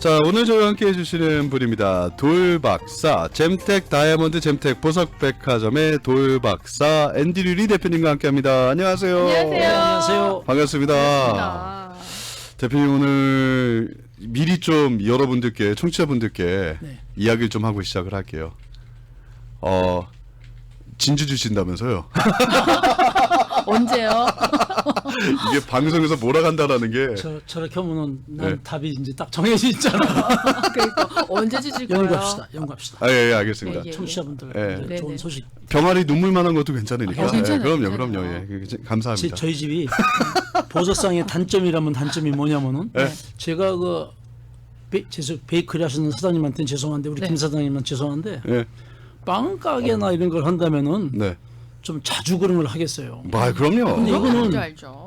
자, 오늘 저희와 함께 해주시는 분입니다. 돌박사, 잼텍 다이아몬드 잼텍 보석백화점의 돌박사 앤디류리 대표님과 함께합니다. 안녕하세요. 안녕하세요. 반갑습니다. 반갑습니다. 대표님, 오늘 미리 좀 여러분들께, 청취자분들께 이야기를 좀 하고 시작을 할게요. 진주 주신다면서요? 언제요? 이게 방송에서 몰아간다라는 게 저렇게 하면은 난 답이 이제 딱 정해져 있잖아. 그러니까 언제 주실 거예요? 연구합시다. 예, 알겠습니다. 예. 청취자분들 예. 좋은 네네. 소식. 병아리 눈물만한 것도 괜찮으니까. 괜찮아요, 그럼요. 괜찮아요. 예. 감사합니다. 저희 집이 보석상의 단점이라면 단점이 뭐냐면은 제가 그 베이커리 하시는 사장님한테는 죄송한데 우리 김 사장님은 죄송한데 예. 빵 가게나 이런 걸 한다면은 네. 좀 자주 그런 걸 하겠어요. 그럼요. 근데 이거는 알죠.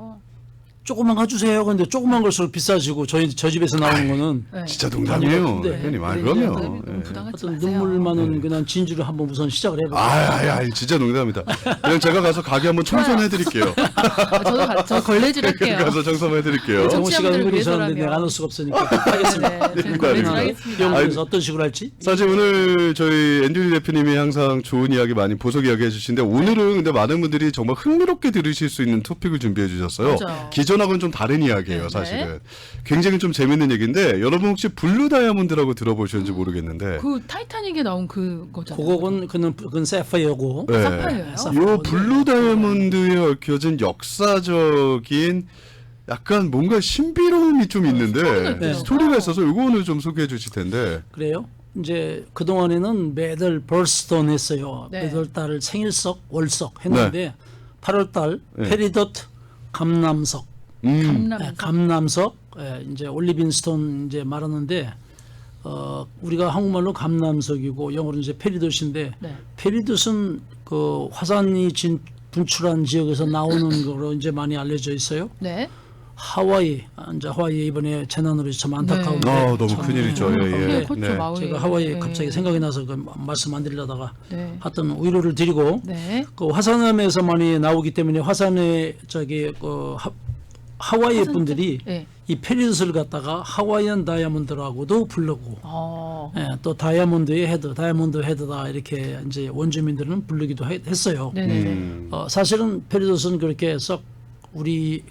조그만 거 주세요. 근데 조그만 걸수록 비싸지고 저 집에서 나오는 거는 네. 진짜 농담이에요. 근데 대표님. 근데 그럼요. 너무 예. 부담하지 어떤 마세요. 눈물 많은 그냥 진주를 한번 우선 시작을 해보고. 진짜 농담입니다. 그냥 제가 가서 가게 한번 청소해드릴게요. 저 걸레질 할게요. 가서 청소해드릴게요. 정우 씨가 청취자분들을 은근히 저런데 위해서라면. 내가 안 올 수가 없으니까 하겠습니다. 네, 저희 걸레질 하겠습니다. 연구해서 어떤 식으로 할지. 사실 오늘 저희 앤드류 대표님이 항상 좋은 이야기 많이 보석 이야기 해주시는데 오늘은 근데 많은 분들이 정말 흥미롭게 들으실 수 있는 토픽을 준비해 주셨어요. 맞아요. 기존하고는 좀 다른 이야기예요, 사실은. 굉장히 좀 재밌는 얘기인데 여러분 혹시 블루 다이아몬드라고 들어보셨는지 모르겠는데 그 타이타닉에 나온 그거잖아요. 그건 사파이어고. 네. 사파이어예요? 요 블루 다이아몬드에 얽혀진 역사적인 약간 뭔가 신비로움이 좀 있는데 스토리가 있어서 요거 오늘 좀 소개해 주실 텐데. 그래요? 이제 그 동안에는 매달 벌스톤 했어요. 네. 매달 달 생일석, 월석 했는데 8월달 페리도트 감남석, 감남석 이제 올리빈스톤 이제 말하는데 우리가 한국말로 감남석이고 영어로 이제 페리도트인데 페리도트는 그 화산이 분출한 지역에서 나오는 거로 이제 많이 알려져 있어요. 네. 하와이 이번에 재난으로 참 안타까운데 너무 큰일이죠. 예. 그렇죠. 마을이. 제가 하와이 네. 갑자기 생각이 나서 그 말씀 안 드리려다가 네. 하여튼 위로를 드리고 네. 그 화산암에서 많이 나오기 때문에 화산에 하와이 분들이 네. 이 페리도트를 갖다가 하와이안 다이아몬드라고도 부르고 또 다이아몬드의 헤드, 다이아몬드 헤드다 이렇게 이제 원주민들은 부르기도 했어요. 네네. 사실은 페리도트는 그렇게 썩 우리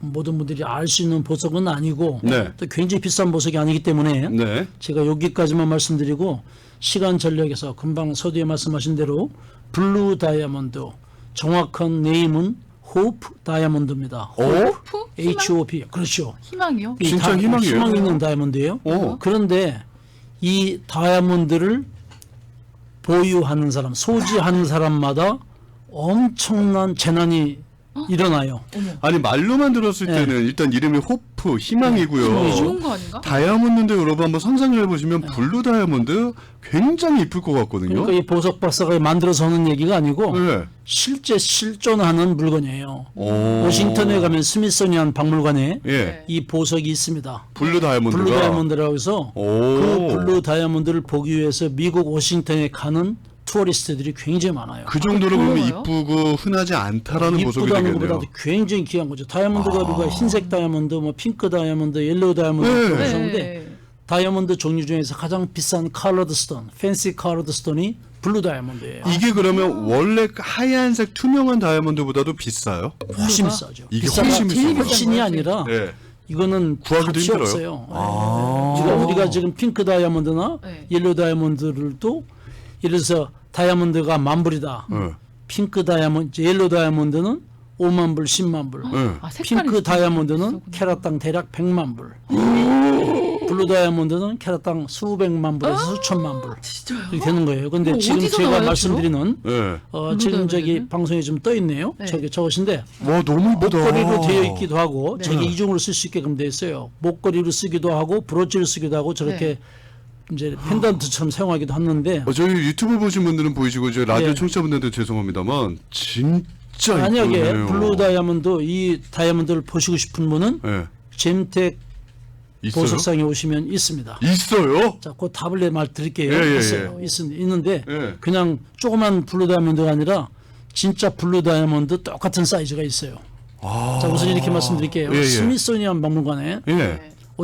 모든 분들이 알 수 있는 보석은 아니고 또 굉장히 비싼 보석이 아니기 때문에 제가 여기까지만 말씀드리고 시간 전략에서 금방 서두에 말씀하신 대로 블루 다이아몬드 정확한 네임은 호프 다이아몬드입니다. 호프? HOP 그렇죠. 희망이요? 진짜 희망이에요. 희망 있는 다이아몬드예요. 그런데 이 다이아몬드를 보유하는 사람, 소지하는 사람마다 엄청난 재난이 일어나요. 아니 말로만 들었을 때는 일단 이름이 호프 희망이고요. 좋은 거 아닌가? 다이아몬드인데 여러분 한번 상상을 해보시면 블루 다이아몬드 굉장히 이쁠 것 같거든요. 그러니까 이 보석 박사가 만들어서 하는 얘기가 아니고 네. 실제 실존하는 물건이에요. 워싱턴에 가면 스미소니안 박물관에 이 보석이 있습니다. 블루 다이아몬드가 블루 다이아몬드라고 해서 그 블루 다이아몬드를 보기 위해서 미국 워싱턴에 가는 투어리스트들이 굉장히 많아요. 그 정도로 보면 그런가요? 이쁘고 흔하지 않다라는 보석이 이쁘다는 되겠네요. 것보다도 굉장히 귀한 거죠. 다이아몬드가 우리가 흰색 다이아몬드, 뭐 핑크 다이아몬드, 옐로우 다이아몬드 그러는데 다이아몬드 종류 중에서 가장 비싼 컬러드 스톤, 팬시 컬러드 스톤이 블루 다이아몬드예요. 이게 그러면 원래 하얀색 투명한 다이아몬드보다도 비싸요? 훨씬 비싸죠. 이게 비싸다. 훨씬 비싸요. 훨씬이 아니라 네. 이거는 구하기도 값이 힘들어요? 없어요. 우리가 지금 핑크 다이아몬드나 옐로우 다이아몬드를도 예를 들어서 다이아몬드가 10,000불이다. 핑크 다이아몬드, 옐로우 다이아몬드는 5만 불, 10만 불. 핑크 다이아몬드는 캐럿당 대략 100만 불. 블루 다이아몬드는 캐럿당 수백만 불에서 수천만 불. 진짜요? 이렇게 되는 거예요. 근데 지금 어디서 제가 나와요, 말씀드리는 지금 저기 다이아몬드는? 방송에 좀 떠 있네요. 저것인데 와 너무 이쁘다. 목걸이로 되어 있기도 하고 저기 이중으로 쓸 수 있게끔 되어 있어요. 목걸이로 쓰기도 하고 브로치로 쓰기도 하고 저렇게 이제 펜던트처럼 사용하기도 하는데 저희 유튜브 보신 분들은 보이시고 저 라디오 네. 청취자분들도 죄송합니다만 진짜 만약에 이쁘네요. 블루 다이아몬드 이 다이아몬드를 보시고 싶은 분은 잼텍 있어요? 보석상에 오시면 있습니다. 있어요? 자, 그 답을 내 말 드릴게요. 예. 있어요. 있는데 예. 그냥 조그만 블루 다이아몬드가 아니라 진짜 블루 다이아몬드 똑같은 사이즈가 있어요. 자, 우선 이렇게 말씀드릴게요. 예. 스미소니안 박물관에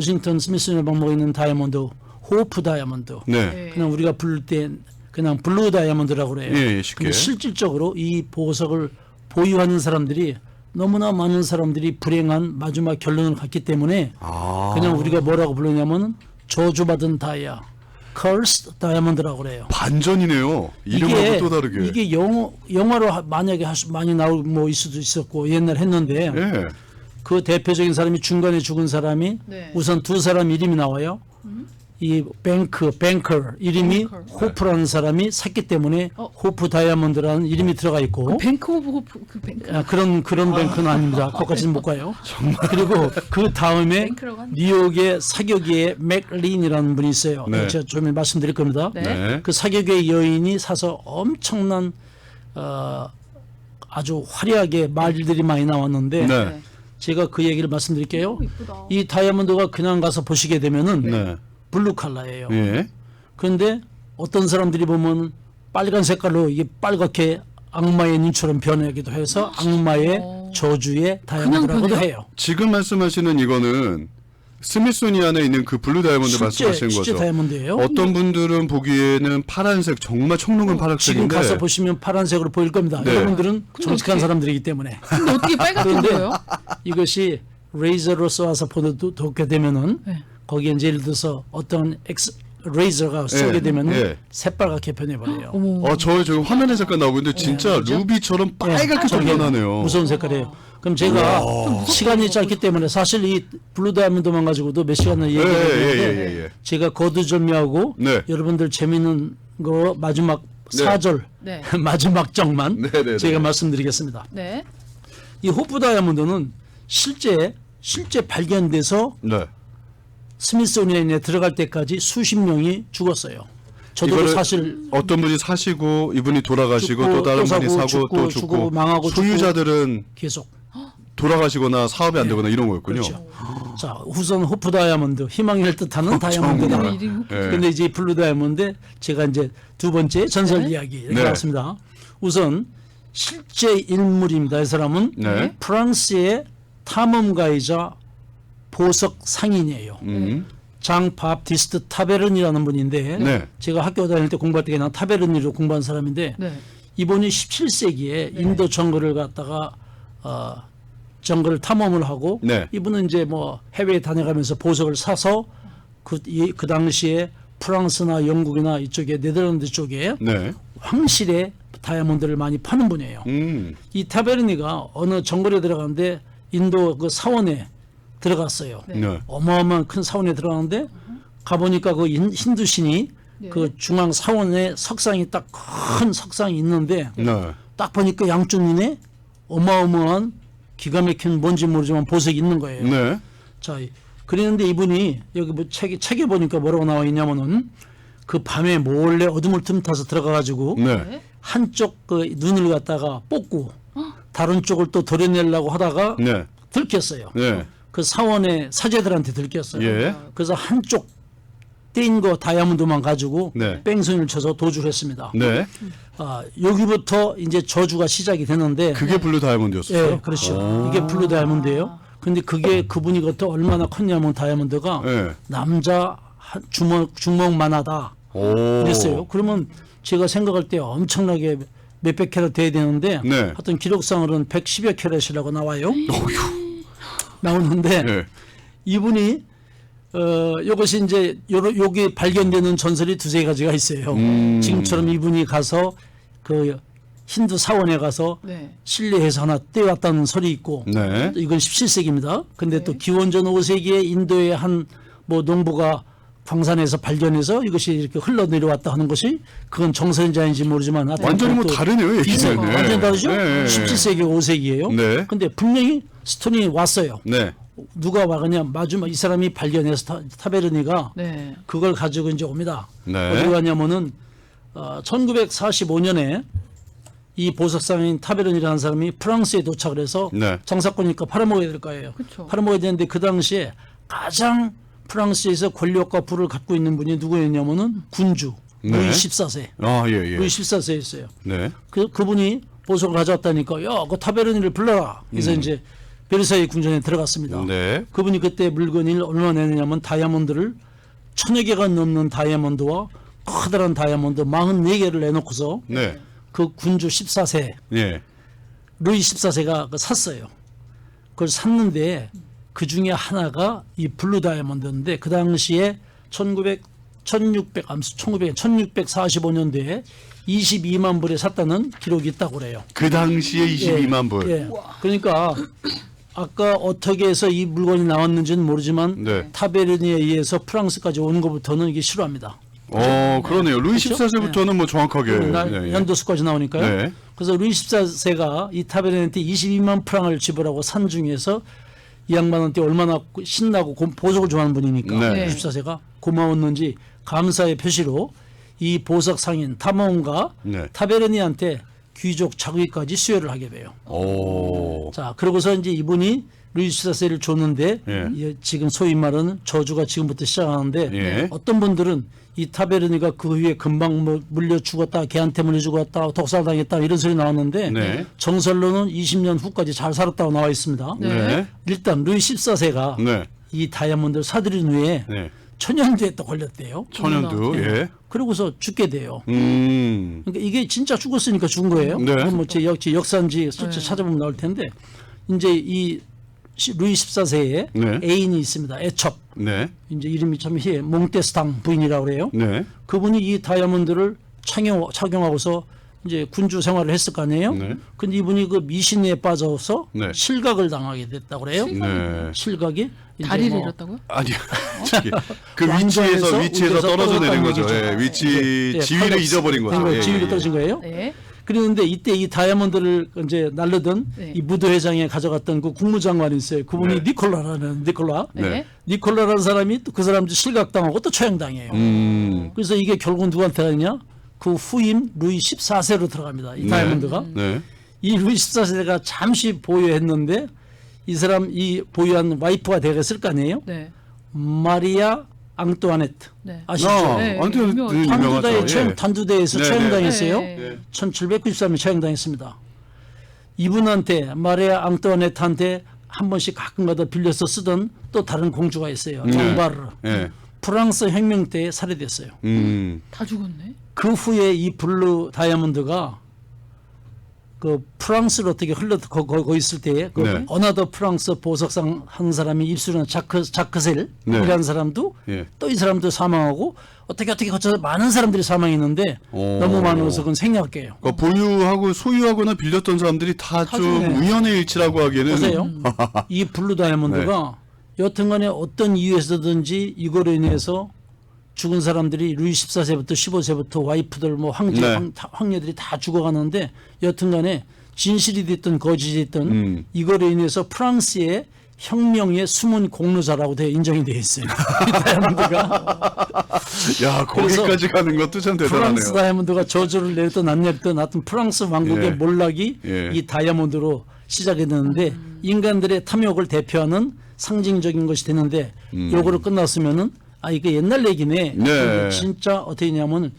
워싱턴 스미소니언 박물관에 있는 다이아몬드 호프 다이아몬드. 네. 그냥 우리가 부를 때 그냥 블루 다이아몬드라고 그래요. 예, 쉽게. 근데 실질적으로 이 보석을 보유하는 사람들이 너무나 많은 사람들이 불행한 마지막 결론을 갖기 때문에 그냥 우리가 뭐라고 부르냐면 저주받은 다이아, cursed 다이아몬드라고 그래요. 반전이네요. 이름하고 또 다르게. 이게 영화로 만약에 많이 나올 뭐 있을 수도 있었고 옛날 했는데 예. 그 대표적인 사람이 중간에 죽은 사람이 네. 우선 두 사람 이름이 나와요. 이 뱅커 이름이 뱅커. 호프라는 사람이 샀기 때문에 호프 다이아몬드라는 이름이 들어가 있고 뱅크 오브 호프 그 뱅크. 그런 뱅크는 아닙니다. 거기까지는 못 가요. 그리고 그 다음에 뱅크라고 하는 뉴욕의 사교계의 맥린이라는 분이 있어요. 네. 제가 좀 말씀드릴 겁니다. 네. 네. 그 사교계 여인이 사서 엄청난 아주 화려하게 말들이 많이 나왔는데 네. 제가 그 얘기를 말씀드릴게요. 오, 이쁘다. 이 다이아몬드가 그냥 가서 보시게 되면은 네. 블루 컬러예요. 예. 그런데 어떤 사람들이 보면 빨간 색깔로 이게 빨갛게 악마의 눈처럼 변하기도 해서 악마의 저주의 다이아몬드라고도 변해요? 해요. 지금 말씀하시는 이거는 스미소니안에 있는 그 블루 다이아몬드 말씀하시는 실제 거죠. 다이아몬드예요. 어떤 분들은 보기에는 파란색 정말 청록한 지금 파란색인데 가서 보시면 파란색으로 보일 겁니다. 네. 여러분들은 정직한 어떻게- 사람들이기 때문에. 근데 어떻게 빨갛게 그런데 보여요? 이것이 레이저로 쏘아서 보게 되면은 네. 거기에 이제 예를 들어서 어떤 레이저가 쏘게 되면은 예. 새빨갛게 변해버려요. 어머. 저 지금 화면에 잠깐 나오고 있는데 진짜 그죠? 루비처럼 빨갛게 저게 변하네요. 무서운 색깔이에요. 그럼 제가 시간이 짧기 때문에 사실 이 블루 다이아몬드만 가지고도 몇 시간을 예, 얘기했는데 예. 제가 거두절미하고 네. 여러분들 재미있는 거 마지막 네. 4절 네. 마지막 정만 네, 네, 제가 네. 말씀드리겠습니다. 네. 이 호프 다이아몬드는 실제 발견돼서 네. 스미소니언에 들어갈 때까지 수십 명이 죽었어요. 저도 이거를 사실 어떤 분이 사시고 이분이 돌아가시고 죽고, 또 다른 또 분이 사고, 사고 또 죽고, 죽고 망하고 소유자들은 계속 돌아가시거나 사업이 안 되거나 이런 거였군요. 그렇죠. 자, 우선 호프 다이아몬드, 희망을 뜻하는 다이아몬드다. 정말 이름이 호프. 예. 근데 이제 블루 다이아몬드 제가 이제 두 번째 전설 네. 이야기 이렇게 네. 나왔습니다. 우선 실제 인물입니다. 이 사람은 네. 프랑스의 탐험가이자 보석 상인이에요. 장 바프티스트 타베른이라는 분인데 네. 제가 학교 다닐 때 공부할 때 그냥 타베른이로 공부한 사람인데 네. 이분이 17세기에 인도 정글을 갔다가 정글을 탐험을 하고 네. 이분은 이제 뭐 해외에 다녀가면서 보석을 사서 그 당시에 프랑스나 영국이나 이쪽에 네덜란드 쪽에 네. 황실에 다이아몬드를 많이 파는 분이에요. 이 타베르니가 어느 정글에 들어가는데 인도 그 사원에 들어갔어요. 네. 어마어마한 큰 사원에 들어가는데 가보니까 그 힌두 신이 네. 그 중앙 사원에 석상이 딱 큰 석상이 있는데 네. 딱 보니까 양쪽 눈에 어마어마한 기가 막힌 뭔지 모르지만 보석이 있는 거예요. 네. 자, 그랬는데 이분이 여기 뭐 책에 보니까 뭐라고 나와 있냐면은 그 밤에 몰래 어둠을 틈타서 들어가가지고 네. 한쪽 그 눈을 갖다가 뽑고 다른 쪽을 또 도려내려고 하다가 네. 들켰어요. 네. 그 사원의 사제들한테 들켰어요. 예. 그래서 한쪽 떼인 거 다이아몬드만 가지고 네. 뺑소니를 쳐서 도주를 했습니다. 네. 여기부터 이제 저주가 시작이 되는데 그게 블루 다이아몬드였어요. 예, 그렇죠. 이게 블루 다이아몬드예요. 근데 그게 그분이 또 얼마나 컸냐면 다이아몬드가 네. 남자 주먹만하다 오. 그랬어요. 그러면 제가 생각할 때 엄청나게 몇백 캐럿 돼야 되는데 네. 하여튼 기록상으로는 110여 캐럿이라고 나와요. 나오는데 네. 이분이 이것이 이제 여기 발견되는 전설이 두세 가지가 있어요. 지금처럼 이분이 가서 그 힌두 사원에 가서 네. 실내에서 하나 떼왔다는 설이 있고 네. 이건 17세기입니다. 근데 또 기원전 5세기에 인도의 한 뭐 농부가 광산에서 발견해서 이것이 이렇게 흘러내려왔다 하는 것이 그건 정설인지 아닌지 모르지만 하여튼 완전히 뭐 그것도 다르네요. 비슷해요. 얘기는. 완전 다르죠? 네. 17세기 5세기예요. 네. 근데 분명히 스톤이 왔어요. 네. 누가 와그냐 마지막 이 사람이 발견해서 타베르니가 네. 그걸 가지고 이제 옵니다. 네. 어디 가냐면은 1945년에 이 보석상인 타베른이라는 사람이 프랑스에 도착을 해서 네. 장사꾼이니까 팔아먹어야 될 거예요. 그쵸. 팔아먹어야 되는데 그 당시에 가장 프랑스에서 권력과 부를 갖고 있는 분이 누구였냐면은 군주 네. 루이 14세. 아, 예, 예. 루이 14세였어요. 네. 그분이 보석을 가져왔다니까 야, 그 타베르니를 불러라. 그래서 이제 베르사유 궁전에 들어갔습니다. 네. 그분이 그때 물건을 얼마나 내느냐면 다이아몬드를 1000여 개가 넘는 다이아몬드와 커다란 다이아몬드 44개를 내놓고서 네. 그 군주 14세 예. 루이 14세가 샀어요. 그걸 샀는데 그 중에 하나가 이 블루 다이아몬드인데 그 당시에 1645년도에 22만 불에 샀다는 기록이 있다고 그래요. 그 당시에 22만 불. 예. 그러니까 아까 어떻게 해서 이 물건이 나왔는지는 모르지만 네. 타베르니에 의해서 프랑스까지 온 것부터는 이게 실화입니다. 그러네요. 루이 그렇죠? 14세부터는 뭐 정확하게 연도수까지 나오니까요. 네. 그래서 루이 14세가 이 타베르니한테 22만 프랑을 지불하고 산 중에서 이 양반한테 얼마나 신나고 보석을 좋아하는 분이니까 네. 루이 14세가 고마웠는지 감사의 표시로 이 보석 상인 타몬가 네. 타베르니한테 귀족 자위까지 수여를 하게 돼요. 오. 자, 그러고서 이제 이분이 루이 14세를 줬는데 예. 지금 소위 말하는 저주가 지금부터 시작하는데 예. 어떤 분들은 이 타베르니가 그 후에 금방 뭐 물려 죽었다, 걔한테 물려 죽었다, 독살당했다 이런 소리 나왔는데 네. 정설로는 20년 후까지 잘 살았다고 나와 있습니다. 네. 일단 루이 14세가 네. 이 다이아몬드를 사들인 후에 네. 천연두에 또 걸렸대요. 천연두. 예. 그러고서 죽게 돼요. 그러니까 이게 진짜 죽었으니까 죽은 거예요. 네. 그럼 뭐 제 역사인지 실제 찾아보면 나올 텐데 이제 이 루이 14세에 네. 애인이 있습니다. 애첩. 네. 이제 이름이 참 희해. 몽테스탕 부인이라고 그래요. 네. 그분이 이 다이아몬드를 착용하고서 이제 군주 생활을 했을 거 아니에요. 네. 근데 이분이 그 미신에 빠져서 네. 실각을 당하게 됐다고 그래요. 네. 실각이 이제 다리를 뭐 잃었다고요? 아니, 저기 그 왕좌에서 위치에서 떨어져 내린 떨어졌다는 거죠. 얘기죠. 예, 위치 예, 지위를 팔 잊어버린 거죠. 된 예, 지위를 예. 떨어진 거예요. 네. 그런데 이때 이 다이아몬드를 이제 날르던 네. 이 무도회장에 가져갔던 그 국무장관이 있어요. 그분이 네. 니콜라. 네. 니콜라라는 사람이 또 그 사람도 실각당하고 또 처형당해요. 그래서 그래서 이게 결국은 누구한테 가느냐? 그 후임 루이 14세로 들어갑니다. 이 다이아몬드가. 네. 이 루이 14세가 잠시 보유했는데 이 사람 이 보유한 와이프가 되겠을 거 아니에요? 네. 마리아 앙뚜아네트. 네. 아시죠? 네, 안토니는 단두대에 유명하죠. 예. 단두대에서 네, 처형당했어요. 네. 1793년 처형당했습니다. 이분한테 마리아 앙뚜아네트한테 한 번씩 가끔가다 빌려서 쓰던 또 다른 공주가 있어요. 정바르. 예. 프랑스 혁명 때 살해됐어요. 다 죽었네. 그 후에 이 블루 다이아몬드가 그 프랑스를 어떻게 거기 있을 때에 그 네. 어나더 프랑스 보석상 한 사람이 입수한 자크셀이라는 네. 사람도 예. 또 이 사람도 사망하고 어떻게 거쳐서 많은 사람들이 사망했는데 오. 너무 많아서 그건 생략해요. 그러니까 보유하고 소유하거나 빌렸던 사람들이 다 좀 네. 우연의 일치라고 하기에는 보세요. 이 블루 다이아몬드가 여튼간에 어떤 이유에서든지 이거로 인해서 죽은 사람들이 루이 14세부터 15세부터 와이프들 뭐 네. 황녀들이 다 죽어가는데 여튼간에 진실이 됐든 거짓이 됐든 이거로 인해서 프랑스의 혁명의 숨은 공로자라고 인정이 되어 있어요. 이 다이아몬드가. 야, 거기까지 가는 것도 참 프랑스 대단하네요. 다이아몬드가 저주를 내렸든 안 내렸든 하여튼 프랑스 왕국의 예. 몰락이 예. 이 다이아몬드로 시작이 되는데 인간들의 탐욕을 대표하는 상징적인 것이 되는데 요거로 끝났으면은 아 이게 옛날 얘기네. 네. 근데 진짜 어떻게 했냐면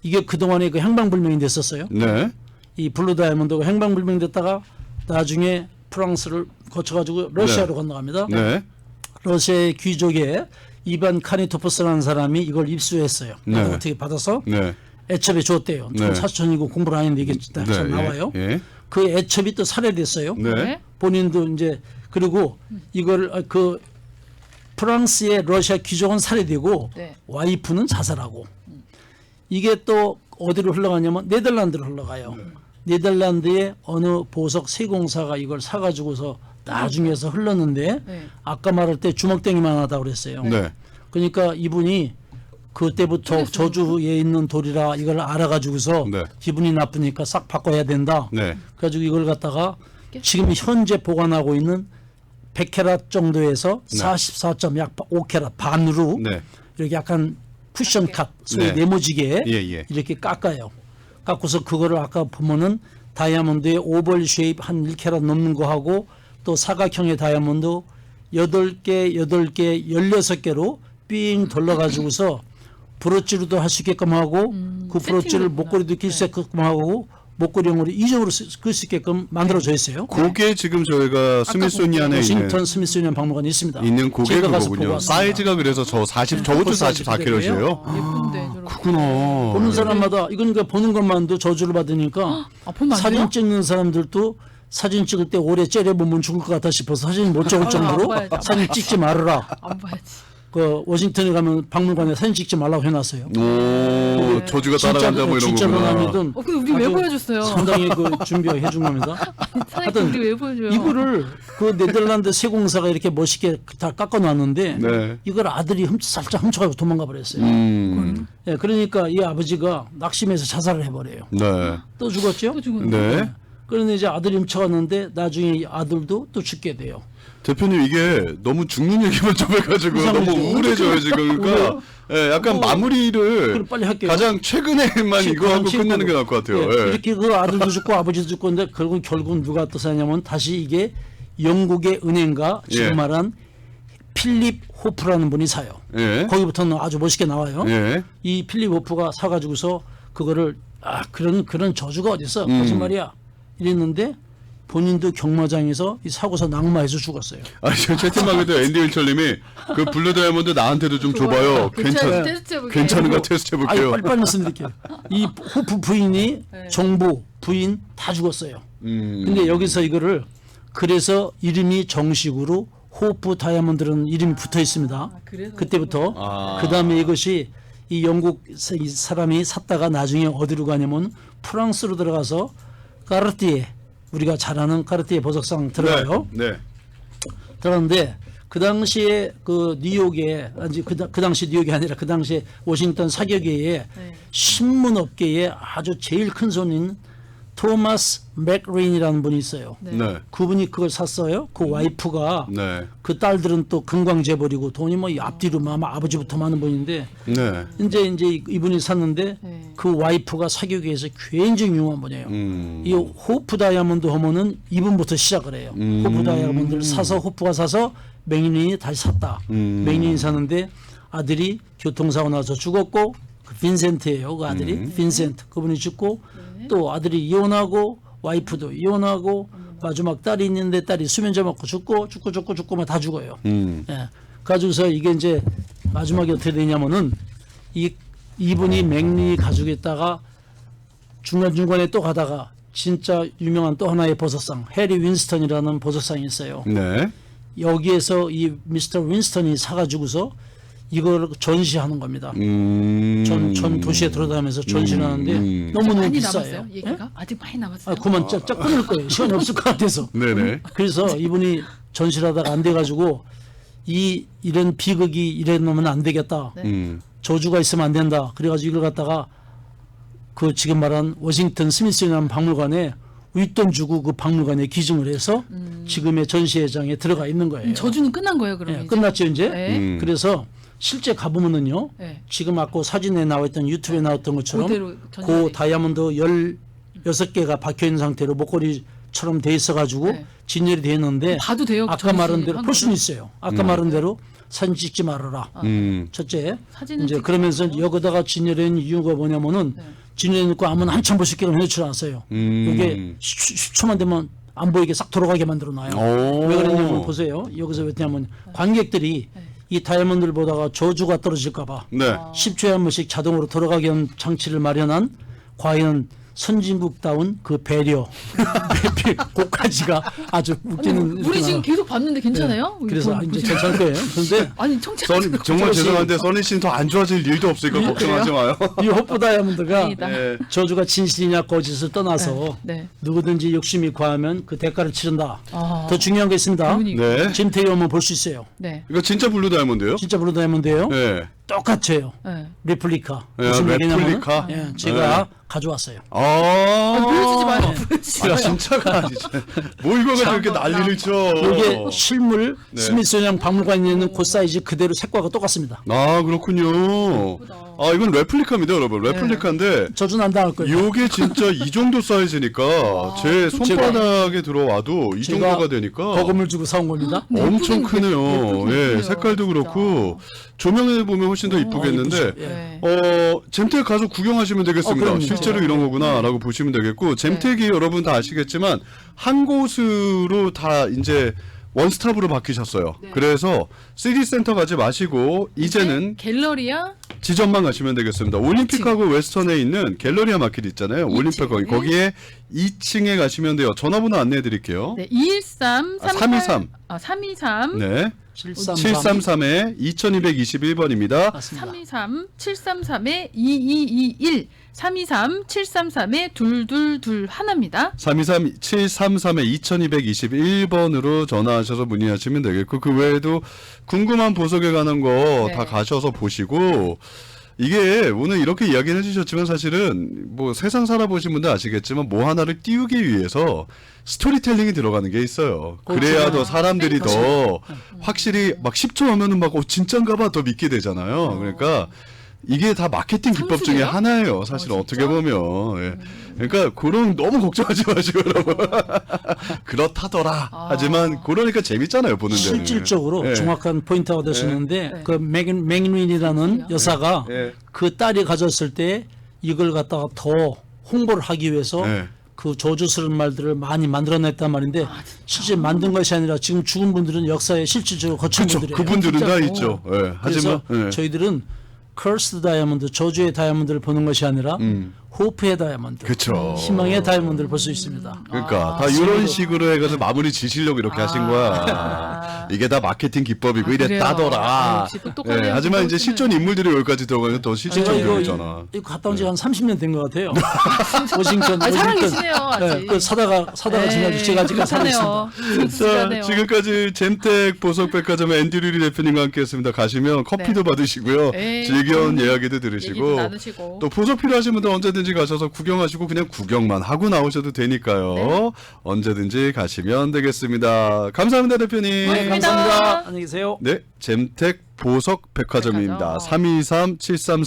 이게 그동안에 그 행방불명이 됐었어요. 네. 이 블루 다이아몬드가 행방불명 됐다가 나중에 프랑스를 거쳐가지고 러시아로 네. 건너갑니다. 네. 러시아의 귀족에 이반 카니토프스라는 사람이 이걸 입수했어요. 네. 어떻게 받아서 네. 애첩에 줬대요. 네. 사촌이고 공부를 안 했는데 이게 다 네. 나와요. 예. 그 애첩이 또 살해됐어요. 네. 네. 본인도 이제 그리고 이걸 그 프랑스의 러시아 귀족은 살해되고 네. 와이프는 자살하고 이게 또 어디로 흘러가냐면 네덜란드로 흘러가요. 네덜란드의 어느 보석 세공사가 이걸 사가지고서 나중에서 흘렀는데 네. 아까 말할 때 주먹댕이만 하다고 그랬어요. 네. 그러니까 이분이 그때부터 저주에 있는 돌이라 이걸 알아가지고서 네. 기분이 나쁘니까 싹 바꿔야 된다. 네. 그래가지고 이걸 갖다가 지금 현재 보관하고 있는 100캐럿 정도에서 네. 44약 5캐럿 반으로 네. 이렇게 약간 쿠션 컷, 소위 네. 네모지게 예, 예. 이렇게 깎아요. 깎고서 그거를 아까 보면은 다이아몬드의 오벌 쉐입 한 1캐럿 넘는 거 하고 또 사각형의 다이아몬드 8개, 16개로 삥 돌려가지고서 브로치로도 할 수 있게끔 하고 그 브로치를 목걸이도 낄 수 있게끔 하고 목걸이용으로 이중으로 쓸 수 있게끔 만들어져 있어요. 그게 지금 저희가 스미소니안에 워싱턴 있는 스미소니안 박물관에 있습니다. 그게 제가 가서 보고 그거군요. 왔습니다. 사이즈가 그래서 저것도 사이즈 44kg예요. 예쁜데 저렇게. 그구나. 보는 사람마다 이건 그러니까 보는 것만도 저주를 받으니까 아, 보면 안 사진 돼요? 찍는 사람들도 사진 찍을 때 오래 째려보면 죽을 것 같아 싶어서 사진 못 찍을 정도로 안 봐야지. 사진 찍지 말아라. 안 봐야지. 그 워싱턴에 가면 박물관에 사진 찍지 말라고 해놨어요. 오, 저주가 따라간다 뭐 이런 진짜로 거구나. 남이든 근데 우리 왜 아주 보여줬어요? 상당히 그 준비해 준 겁니다. 사장님 우리 왜 보여줘요? 이거를 그 네덜란드 세공사가 이렇게 멋있게 다 깎아놨는데 네. 이걸 아들이 살짝 훔쳐가고 도망가 버렸어요. 예, 그러니까 이 아버지가 낙심해서 자살을 해버려요. 네. 또 죽었죠? 또 죽었네. 네. 그런데 이제 아들이 훔쳐갔는데 나중에 이 아들도 또 죽게 돼요. 대표님 이게 너무 죽는 얘기만 좀 해가지고 이상하죠. 너무 우울해져요 지금. 그러니까 예, 약간 마무리를 그럼 빨리 할게요. 가장 최근에만 이거 하고 끝내는 게 나을 것 같아요. 예, 예. 이렇게 그 아들도 죽고 아버지도 죽고 근데 결국 누가 또 사냐면 다시 이게 영국의 은행가 지금 예. 말한 필립 호프라는 분이 사요. 예. 거기부터는 아주 멋있게 나와요. 예. 이 필립 호프가 사가지고서 그거를 그런 저주가 어딨어 거짓말이야 이랬는데 본인도 경마장에서 이 사고서 낙마해서 죽었어요. 아니 저 채팅방에도 앤디 윌철님이 그 블루 다이아몬드 나한테도 좀 줘봐요. 괜찮은가 테스트 아유 해볼게요. 빨리빨리 말씀드릴게요. 이 호프 부인이 정부 부인 다 죽었어요. 근데 여기서 이거를 그래서 이름이 정식으로 호프 다이아몬드라는 이름이 붙어 있습니다. 그래서 그때부터 그 다음에 이것이 이 영국 이 사람이 샀다가 나중에 어디로 가냐면 프랑스로 들어가서 까르띠에 우리가 잘 아는 까르띠에 보석상 들어가요. 네. 들었는데 그 당시에 그 뉴욕에 아니 그 당시 뉴욕이 아니라 그 당시에 워싱턴 사격계에 네. 신문업계에 아주 제일 큰 손인 토마스 맥레인이라는 분이 있어요. 네. 네. 그분이 그걸 샀어요. 그 와이프가 네. 그 딸들은 또 금광재벌이고 돈이 뭐 앞뒤로 아버지부터 많은 분인데 네. 이제 이분이 샀는데 네. 그 와이프가 사격에서 굉장히 유명한 분이에요. 이 호프 다이아몬드 호모는 이분부터 시작을 해요. 호프 다이아몬드를 사서 호프가 사서 맥린이 다시 샀다. 맥린이 사는데 아들이 교통사고 나서 죽었고 그 빈센트예요. 그 아들이 빈센트 그분이 죽고 또 아들이 이혼하고 와이프도 이혼하고 마지막 딸이 있는데 딸이 수면제 맞고 죽고 막 다 죽어요. 예. 가지고서 이게 이제 마지막에 어떻게 되냐면은 이분이 맥린이 가지고 있다가 중간중간에 또 가다가 진짜 유명한 또 하나의 보석상 해리 윈스턴이라는 보석상이 있어요. 네. 여기에서 이 미스터 윈스턴이 사가지고서 이걸 전시하는 겁니다. 전 도시에 돌아다니면서 전시를 하는데 너무너무 많이 비싸요. 남았어요. 얘기가 아직 많이 남았어요. 그만 쫙 끊을 거예요. 시간이 없을 것 같아서. 네네. 그래서 이분이 전시를 하다가 안 돼가지고 이런 비극이 이래 놓으면 안 되겠다. 저주가 있으면 안 된다. 그래가지고 이걸 갖다가 그 지금 말한 워싱턴 스미소니안 박물관에 윗돈 주고 그 박물관에 기증을 해서 지금의 전시회장에 들어가 있는 거예요. 저주는 끝난 거예요, 그럼 예, 이제? 끝났죠 이제. 네. 그래서 실제 가보면은요. 네. 지금 아까 사진에 나와있던 유튜브에 나왔던 것처럼 그대로 그 전시돼 다이아몬드 16개가 박혀있는 상태로 목걸이처럼 돼 있어가지고 네. 진열이 돼 있는데 봐도 돼요? 아까 말한 대로 전시한 볼 수는 거를? 있어요. 아까 말한 대로 사진 찍지 말아라. 첫째. 사진은 이제 찍지 그러면서 말고. 여기다가 진열한 이유가 뭐냐면은 진열해 놓고 아무나 한참 볼 수 있게 해놓지 않았어요. 이게 10초만 되면 안 보이게 싹 돌아가게 만들어 놔요. 오. 왜 그러냐면 보세요. 여기서 왜냐면 관객들이 이 다이아몬드를 보다가 저주가 떨어질까봐 네. 10초에 한 번씩 자동으로 돌아가게 하는 장치를 마련한 과연 선진국다운 그 배려, 그까지가 아주 웃기는. 우리 지금 계속 봤는데 괜찮아요? 우리 그래서 보- 이제 보시면. 괜찮을 거예요. 그런데 아니 청취자 정말 죄송한데 써니 씨는 더 안 좋아질 일도 없으니까 걱정하지 마요. 이 호프 다이아몬드가 아니다. 네. 저주가 진실이냐 거짓을 떠나서 네. 누구든지 욕심이 과하면 그 대가를 치른다. 아. 더 중요한 게 있습니다. 그러니까. 네. 지금 되게 오면 볼 수 있어요. 네. 이거 진짜 블루 다이아몬드예요? 진짜 블루 다이아몬드예요. 네. 똑같아요. 네. 레플리카. 네, 무슨 얘기냐면 레플리카? 제가 가져왔어요. 보여주지 마요. 아, 보여주지 마요. 진짜가 진짜. 뭐 이거 가지고 이렇게 난리를 쳐. 이게 실물 네. 스미소니안 박물관에 있는 그 사이즈 그대로 색과가 똑같습니다. 아 그렇군요. 아, 이건 레플리카입니다, 여러분. 레플리카인데 저주는 안 당할 거예요. 요게 진짜 이 정도 사이즈니까 제 손바닥에 들어와도 이 제가 정도가 되니까 거금을 주고 사온 겁니다. 엄청 크네요. 예쁘긴 예, 예쁘네요, 색깔도 진짜. 그렇고 조명에 보면 훨씬 더 이쁘겠는데 이쁘죠. 예. 네. 잼택 가서 구경하시면 되겠습니다. 그럼요. 실제로 이런 거구나라고 보시면 되겠고 잼택이 여러분 다 아시겠지만 한 곳으로 다 이제 원스톱으로 바뀌셨어요. 네. 그래서 시티센터 가지 마시고 이제는 갤러리아 지점만 가시면 되겠습니다. 올림픽하고 웨스턴에 있는 갤러리아 마켓 있잖아요. 올림픽 거기에 2층에 가시면 돼요. 전화번호 안내해 드릴게요. 네, 213 323. 323 네. 733. 733에 2221번입니다. 맞습니다. 323 733에 2221 323 733에 2221 하나입니다. 323-733에 2221번으로 전화하셔서 문의하시면 되겠고 그 외에도 궁금한 보석에 관한 거 다 네. 가셔서 보시고 이게 오늘 이렇게 이야기를 해주셨지만 사실은 뭐 세상 살아보신 분들 아시겠지만 뭐 하나를 띄우기 위해서 스토리텔링이 들어가는 게 있어요. 그래야 더 사람들이 더 확실히 막 10초 하면은 막 진짠가 봐 더 믿게 되잖아요. 그러니까 이게 다 마케팅 기법 중에 상술이에요? 하나예요. 사실 진짜? 어떻게 보면. 예. 그러니까 그런 너무 걱정하지 마시고 여러분. 그렇다더라. 하지만 그러니까 재밌잖아요. 보는 데는. 실질적으로 예. 정확한 포인트가 되시는데 네. 그 맥윈이라는 여사가 예. 그 딸이 가졌을 때 이걸 갖다가 더 홍보를 하기 위해서 예. 그 저주스러운 말들을 많이 만들어냈단 말인데 실제 만든 것이 아니라 지금 죽은 분들은 역사에 실질적으로 거친 그렇죠. 분들이에요. 그분들은 다 진짜로. 있죠. 예. 그래서 하지만 예. 저희들은 커스드 다이아몬드, 저주의 다이아몬드를 보는 것이 아니라 호프의 다이아몬드, 그쵸. 희망의 다이아몬드를 볼 수 있습니다. 그러니까 다 이런 식으로 해가지고 마무리 지시려고 이렇게 하신 거야. 이게 다 마케팅 기법이고 그래요. 이랬다더라. 역시 똑똑하네요. 예, 하지만 이제 그렇구나. 실존 인물들이 여기까지 들어가면 더 제가 실질적이잖아. 이거 갔다 온 지가 한 30년 된 것 같아요. 워싱턴. 살아계시네요, 아직. 그 사다가 지금 제가 아직 살아있습니다. 자, 지금까지 잼택 보석백화점 앤드류리 대표님과 함께했습니다. 가시면 커피도 받으시고요, 네. 즐거운 이야기도 얘기도 들으시고, 나누시고. 또 보석 필요하신 분들 언제든지 가셔서 구경하시고 그냥 구경만 하고 나오셔도 되니까요. 네. 언제든지 가시면 되겠습니다. 감사합니다, 대표님. 네, 감사합니다. 안녕히 계세요. 네, 잼택 보석 백화점입니다. 백화점. 323-733